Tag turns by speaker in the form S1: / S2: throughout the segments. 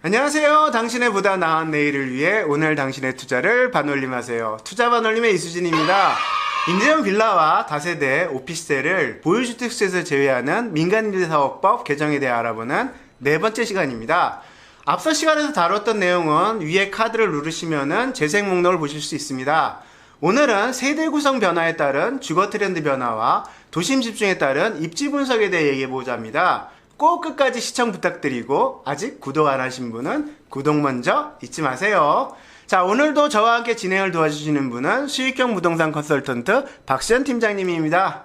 S1: 안녕하세요. 당신의 보다 나은 내일을 위해 오늘 당신의 투자를 반올림하세요. 투자 반올림의 이수진입니다. 임대형 빌라와 다세대 오피스텔을 보유주택수에서 제외하는 민간임대사업법 개정에 대해 알아보는 네 번째 시간입니다. 앞서 시간에서 다뤘던 내용은 위에 카드를 누르시면은 재생 목록을 보실 수 있습니다. 오늘은 세대 구성 변화에 따른 주거 트렌드 변화와 도심 집중에 따른 입지 분석에 대해 얘기해보자 합니다. 꼭 끝까지 시청 부탁드리고 아직 구독 안 하신 분은 구독 먼저 잊지 마세요. 자, 오늘도 저와 함께 진행을 도와주시는 분은 수익형 부동산 컨설턴트 박시현 팀장님입니다.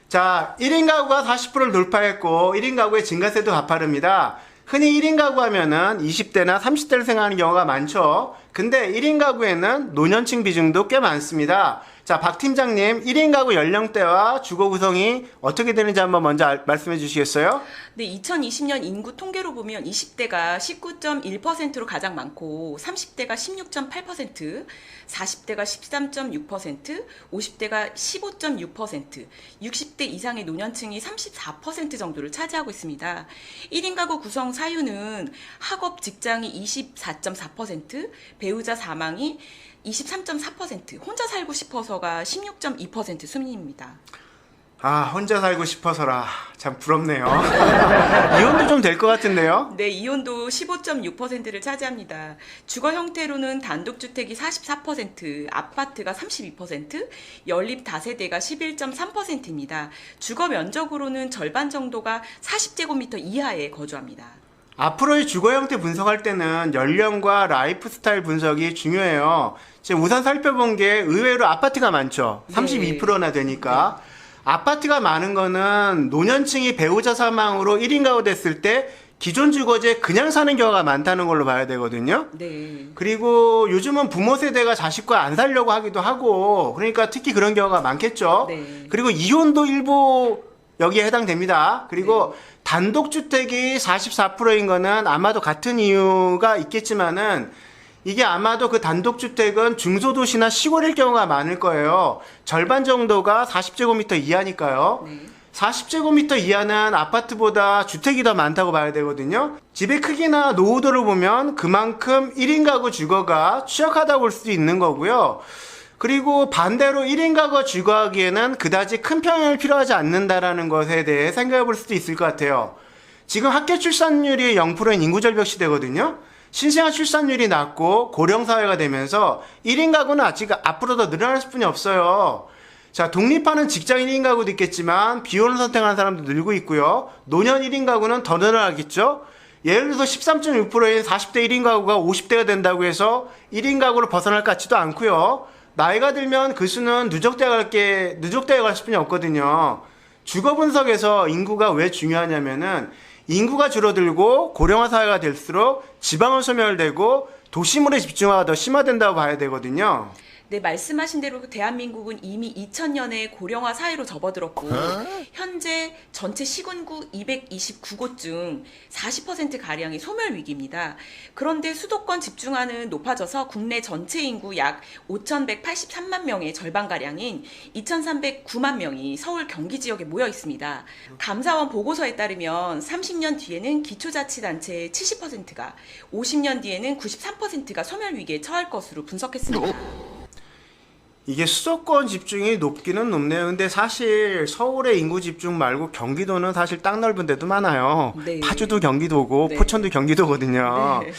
S1: 자, 1인 가구가 40%를 돌파했고 1인 가구의 증가세도 가파릅니다. 흔히 1인 가구 하면은 20대나 30대를 생각하는 경우가 많죠. 근데 1인 가구에는 노년층 비중도 꽤 많습니다. 자, 박 팀장님, 1인 가구 연령대와 주거 구성이 어떻게 되는지 한번 먼저 말씀해 주시겠어요?
S2: 네, 2020년 인구 통계로 보면 20대가 19.1%로 가장 많고 30대가 16.8%, 40대가 13.6%, 50대가 15.6%, 60대 이상의 노년층이 34% 정도를 차지하고 있습니다. 1인 가구 구성 사유는 학업 직장이 24.4%, 배우자 사망이 23.4%, 혼자 살고 싶어서가 16.2% 순위입니다.
S1: 아, 혼자 살고 싶어서라. 참 부럽네요. 이혼도 좀 될 것 같은데요?
S2: 네, 이혼도 15.6%를 차지합니다. 주거 형태로는 단독주택이 44%, 아파트가 32%, 연립 다세대가 11.3%입니다. 주거 면적으로는 절반 정도가 40제곱미터 이하에 거주합니다.
S1: 앞으로의 주거 형태 분석할 때는 연령과 라이프 스타일 분석이 중요해요. 지금 우선 살펴본 게 의외로 아파트가 많죠. 32%나 되니까.
S2: 네.
S1: 아파트가 많은 거는 노년층이 배우자 사망으로 1인 가구 됐을 때 기존 주거지에 그냥 사는 경우가 많다는 걸로 봐야 되거든요.
S2: 네.
S1: 그리고 요즘은 부모 세대가 자식과 안 살려고 하기도 하고, 그러니까 특히 그런 경우가 많겠죠.
S2: 네.
S1: 그리고 이혼도 일부 여기에 해당됩니다. 그리고 단독주택이 44%인 거는 아마도 같은 이유가 있겠지만은 이게 아마도 그 단독주택은 중소도시나 시골일 경우가 많을 거예요. 절반 정도가 40제곱미터 이하니까요.
S2: 네.
S1: 40제곱미터 이하는 아파트보다 주택이 더 많다고 봐야 되거든요. 집의 크기나 노후도를 보면 그만큼 1인 가구 주거가 취약하다고 볼 수도 있는 거고요. 그리고 반대로 1인 가구 주거하기에는 그다지 큰 평형이 필요하지 않는다라는 것에 대해 생각해 볼 수도 있을 것 같아요. 지금 학교 출산율이 0%인 인구절벽 시대거든요. 신생아 출산율이 낮고 고령사회가 되면서 1인 가구는 아직 앞으로 더 늘어날 수뿐이 없어요. 자, 독립하는 직장인 1인 가구도 있겠지만 비혼을 선택하는 사람도 늘고 있고요. 노년 1인 가구는 더 늘어나겠죠. 예를 들어서 13.6%인 40대 1인 가구가 50대가 된다고 해서 1인 가구로 벗어날 것 같지도 않고요. 나이가 들면 그 수는 누적되어 갈 수뿐이 없거든요. 주거 분석에서 인구가 왜 중요하냐면은 인구가 줄어들고 고령화 사회가 될수록 지방은 소멸되고 도심으로 집중화가 더 심화된다고 봐야 되거든요.
S2: 네, 말씀하신 대로 대한민국은 이미 2000년에 고령화 사회로 접어들었고 현재 전체 시군구 229곳 중 40%가량이 소멸 위기입니다. 그런데 수도권 집중화는 높아져서 국내 전체 인구 약 5183만 명의 절반가량인 2309만 명이 서울 경기 지역에 모여 있습니다. 감사원 보고서에 따르면 30년 뒤에는 기초자치단체의 70%가, 50년 뒤에는 93%가 소멸 위기에 처할 것으로 분석했습니다.
S1: 이게 수도권 집중이 높기는 높네요. 근데 사실 서울의 인구 집중 말고 경기도는 사실 땅 넓은 데도 많아요.
S2: 네.
S1: 파주도 경기도고
S2: 네.
S1: 포천도 경기도거든요.
S2: 네.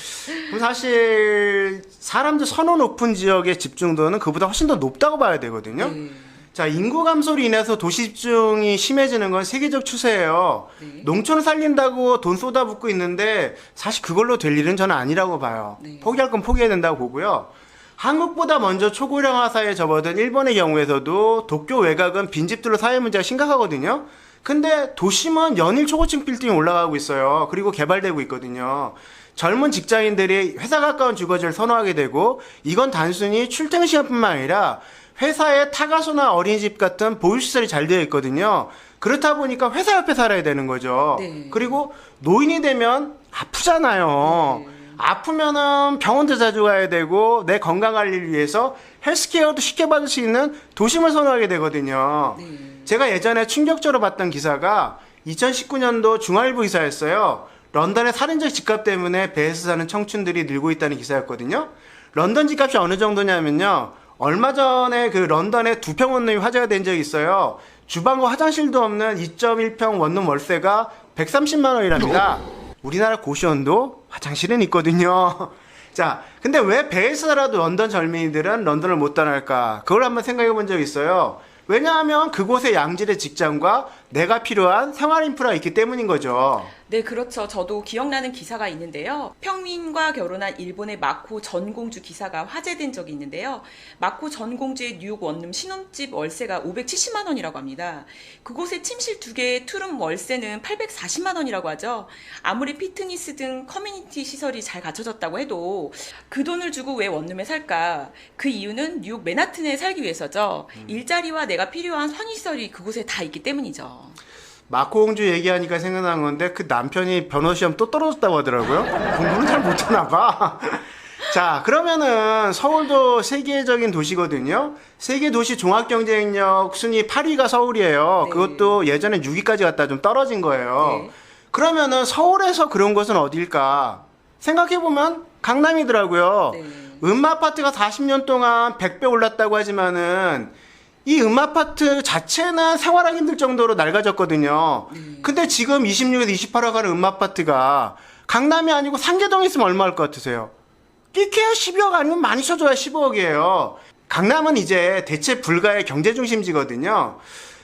S1: 그럼 사실 사람들 선호 높은 지역의 집중도는 그보다 훨씬 더 높다고 봐야 되거든요.
S2: 네.
S1: 자, 인구 감소로 인해서 도시 집중이 심해지는 건 세계적 추세예요.
S2: 네.
S1: 농촌을 살린다고 돈 쏟아붓고 있는데 사실 그걸로 될 일은 저는 아니라고 봐요.
S2: 네.
S1: 포기할 건 포기해야 된다고 보고요. 한국보다 먼저 초고령화 사회에 접어든 일본의 경우에서도 도쿄 외곽은 빈집들로 사회 문제가 심각하거든요. 근데 도심은 연일 초고층 빌딩이 올라가고 있어요. 그리고 개발되고 있거든요. 젊은 직장인들이 회사 가까운 주거지를 선호하게 되고 이건 단순히 출퇴근 시간뿐만 아니라 회사에 타가소나 어린이집 같은 보육시설이 잘 되어 있거든요. 그렇다 보니까 회사 옆에 살아야 되는 거죠.
S2: 네.
S1: 그리고 노인이 되면 아프잖아요.
S2: 네.
S1: 아프면은 병원도 자주 가야 되고 내 건강 관리를 위해서 헬스케어도 쉽게 받을 수 있는 도심을 선호하게 되거든요.
S2: 네.
S1: 제가 예전에 충격적으로 봤던 기사가 2019년도 중앙일보 기사였어요. 런던의 살인적 집값 때문에 배에서 사는 청춘들이 늘고 있다는 기사였거든요. 런던 집값이 어느 정도냐면요. 얼마 전에 그 런던의 2평 원룸이 화제가 된 적이 있어요. 주방과 화장실도 없는 2.1평 원룸 월세가 130만 원이랍니다. 우리나라 고시원도 화장실은 있거든요. 자, 근데 왜 배에서 살아도 런던 젊은이들은 런던을 못 떠날까? 그걸 한번 생각해 본 적이 있어요. 왜냐하면 그곳에 양질의 직장과 내가 필요한 생활 인프라가 있기 때문인 거죠.
S2: 네, 그렇죠. 저도 기억나는 기사가 있는데요. 평민과 결혼한 일본의 마코 전 공주 기사가 화제된 적이 있는데요. 마코 전 공주의 뉴욕 원룸 신혼집 월세가 570만 원이라고 합니다. 그곳에 침실 2개의 투룸 월세는 840만 원이라고 하죠. 아무리 피트니스 등 커뮤니티 시설이 잘 갖춰졌다고 해도 그 돈을 주고 왜 원룸에 살까? 그 이유는 뉴욕 맨하튼에 살기 위해서죠. 일자리와 내가 필요한 편의시설이 그곳에 다 있기 때문이죠.
S1: 마코 공주 얘기하니까 생각난 건데 그 남편이 변호 시험 또 떨어졌다고 하더라고요. 공부는 잘 못하나 봐. 자, 그러면은 서울도 세계적인 도시거든요. 세계 도시 종합 경쟁력 순위 8위가 서울이에요.
S2: 네.
S1: 그것도 예전에 6위까지 갔다 좀 떨어진 거예요.
S2: 네.
S1: 그러면은 서울에서 그런 곳은 어딜까? 생각해보면 강남이더라고요.
S2: 네.
S1: 음아파트가 40년 동안 100배 올랐다고 하지만은 이 음아파트 자체는 생활하기 힘들 정도로 낡아졌거든요. 근데 지금 26에서 28억 가는 음아파트가 강남이 아니고 상계동에 있으면 얼마 할 것 같으세요? 끼케야 12억 아니면 많이 쳐줘야 15억이에요. 강남은 이제 대체 불가의 경제중심지거든요.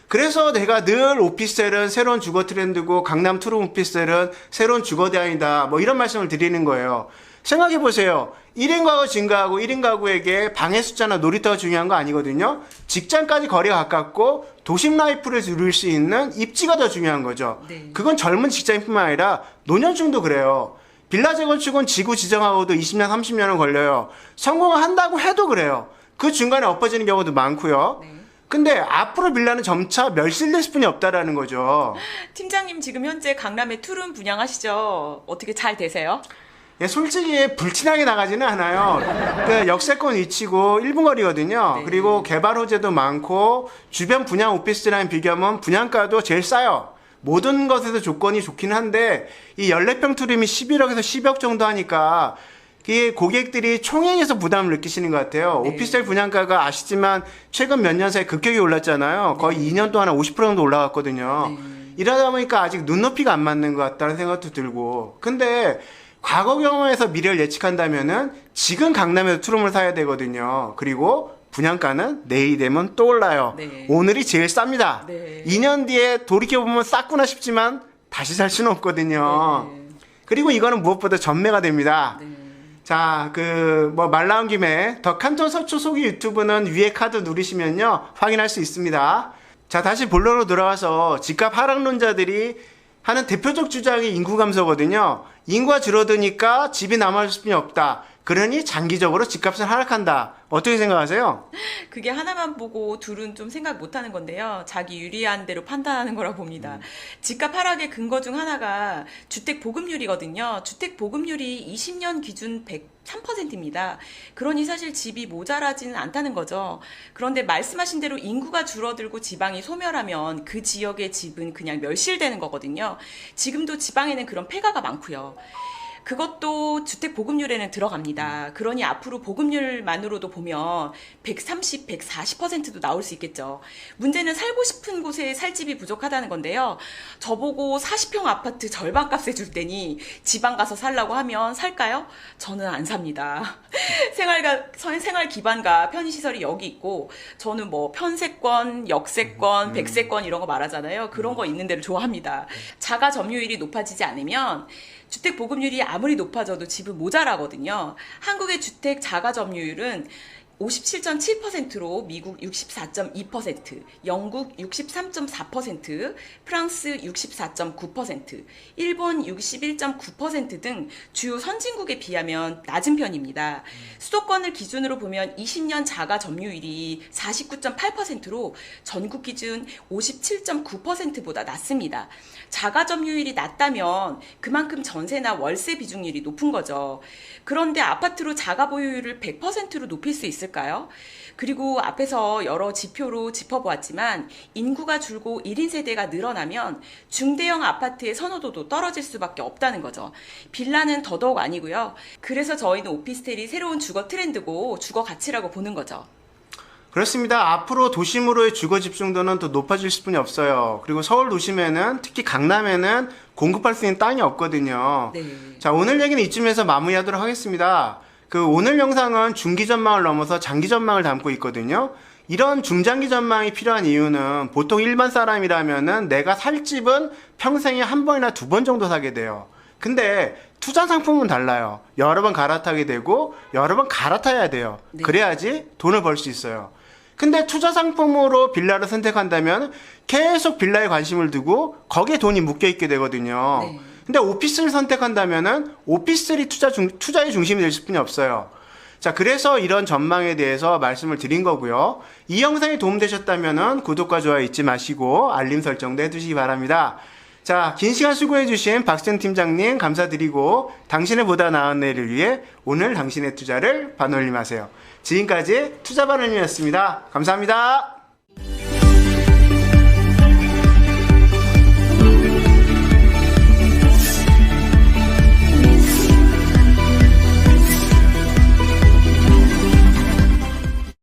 S1: 그래서 내가 늘 오피스텔은 새로운 주거 트렌드고 강남 투룸 오피스텔은 새로운 주거 대안이다. 뭐 이런 말씀을 드리는 거예요. 생각해보세요. 1인 가구 증가하고 1인 가구에게 방의 숫자나 놀이터가 중요한 거 아니거든요. 직장까지 거리가 가깝고 도심 라이프를 누릴 수 있는 입지가 더 중요한 거죠.
S2: 네.
S1: 그건 젊은 직장인뿐만 아니라 노년층도 그래요. 빌라 재건축은 지구 지정하고도 20년, 30년은 걸려요. 성공한다고 해도 그래요. 그 중간에 엎어지는 경우도 많고요.
S2: 네.
S1: 근데 앞으로 빌라는 점차 멸실될 수뿐이 없다라는 거죠.
S2: 팀장님 지금 현재 강남에 투룸 분양하시죠? 어떻게 잘 되세요?
S1: 예, 솔직히 불티나게 나가지는 않아요. 그 역세권 위치고 1분 거리거든요.
S2: 네.
S1: 그리고 개발 호재도 많고 주변 분양 오피스랑 비교하면 분양가도 제일 싸요. 모든 것에서 조건이 좋긴 한데 이 14평 투룸이 11억에서 10억 정도 하니까 이 고객들이 총액에서 부담을 느끼시는 것 같아요.
S2: 네.
S1: 오피스텔 분양가가 아시지만 최근 몇 년 사이 급격히 올랐잖아요. 거의 2년 동안 한 50% 정도 올라갔거든요.
S2: 네.
S1: 이러다 보니까 아직 눈높이가 안 맞는 것 같다는 생각도 들고. 근데 과거 경험에서 미래를 예측한다면은 지금 강남에서 투룸을 사야 되거든요. 그리고 분양가는 내일이 되면 또 올라요.
S2: 네.
S1: 오늘이 제일 쌉니다.
S2: 네.
S1: 2년 뒤에 돌이켜보면 쌌구나 싶지만 다시 살 수는 없거든요.
S2: 네.
S1: 그리고 이거는 무엇보다 전매가 됩니다.
S2: 네.
S1: 자, 말 나온 김에 더 칸톤 서초 소기 유튜브는 위에 카드 누르시면요. 확인할 수 있습니다. 자, 다시 본론으로 돌아와서 집값 하락론자들이 하는 대표적 주장이 인구 감소거든요. 인구가 줄어드니까 집이 남아줄 수뿐이 없다. 그러니 장기적으로 집값은 하락한다. 어떻게 생각하세요?
S2: 그게 하나만 보고 둘은 좀 생각 못하는 건데요. 자기 유리한 대로 판단하는 거라 봅니다. 집값 하락의 근거 중 하나가 주택 보급률이거든요. 주택 보급률이 20년 기준 103%입니다. 그러니 사실 집이 모자라지는 않다는 거죠. 그런데 말씀하신 대로 인구가 줄어들고 지방이 소멸하면 그 지역의 집은 그냥 멸실되는 거거든요. 지금도 지방에는 그런 폐가가 많고요. 그것도 주택 보급률에는 들어갑니다. 그러니 앞으로 보급률만으로도 보면 130, 140%도 나올 수 있겠죠. 문제는 살고 싶은 곳에 살 집이 부족하다는 건데요. 저보고 40평 아파트 절반값에 줄 테니 지방 가서 살라고 하면 살까요? 저는 안 삽니다. 생활 기반과 편의시설이 여기 있고 저는 뭐 편세권, 역세권, 백세권 이런 거 말하잖아요. 그런 거 있는 데를 좋아합니다. 자가 점유율이 높아지지 않으면 주택 보급률이 아무리 높아져도 집은 모자라거든요. 한국의 주택 자가 점유율은 57.7%로 미국 64.2%, 영국 63.4%, 프랑스 64.9%, 일본 61.9% 등 주요 선진국에 비하면 낮은 편입니다. 수도권을 기준으로 보면 20년 자가 점유율이 49.8%로 전국 기준 57.9%보다 낮습니다. 자가 점유율이 낮다면 그만큼 전세나 월세 비중률이 높은 거죠. 그런데 아파트로 자가 보유율을 100%로 높일 수 있을까요? 없을까요? 그리고 앞에서 여러 지표로 짚어보았지만 인구가 줄고 1인 세대가 늘어나면 중대형 아파트의 선호도도 떨어질 수밖에 없다는 거죠. 빌라는 더더욱 아니고요. 그래서 저희는 오피스텔이 새로운 주거 트렌드고 주거 가치라고 보는 거죠.
S1: 그렇습니다. 앞으로 도심으로의 주거 집중도는 더 높아질 수뿐이 없어요. 그리고 서울 도심에는 특히 강남에는 공급할 수 있는 땅이 없거든요.
S2: 네.
S1: 자, 오늘 얘기는 이쯤에서 마무리하도록 하겠습니다. 오늘 영상은 중기 전망을 넘어서 장기 전망을 담고 있거든요. 이런 중장기 전망이 필요한 이유는 보통 일반 사람이라면은 내가 살 집은 평생에 한 번이나 두 번 정도 사게 돼요. 근데 투자 상품은 달라요. 여러 번 갈아타게 되고 여러 번 갈아타야 돼요.
S2: 네.
S1: 그래야지 돈을 벌 수 있어요. 근데 투자 상품으로 빌라를 선택한다면 계속 빌라에 관심을 두고 거기에 돈이 묶여 있게 되거든요.
S2: 네.
S1: 근데 오피스를 선택한다면은 오피스텔이 투자의 중심이 될 수뿐이 없어요. 자, 그래서 이런 전망에 대해서 말씀을 드린 거고요. 이 영상이 도움되셨다면은 구독과 좋아요 잊지 마시고 알림 설정도 해두시기 바랍니다. 자, 긴 시간 수고해주신 박수현 팀장님 감사드리고 당신의 보다 나은 내일을 위해 오늘 당신의 투자를 반올림하세요. 지금까지 투자반올림이었습니다. 감사합니다.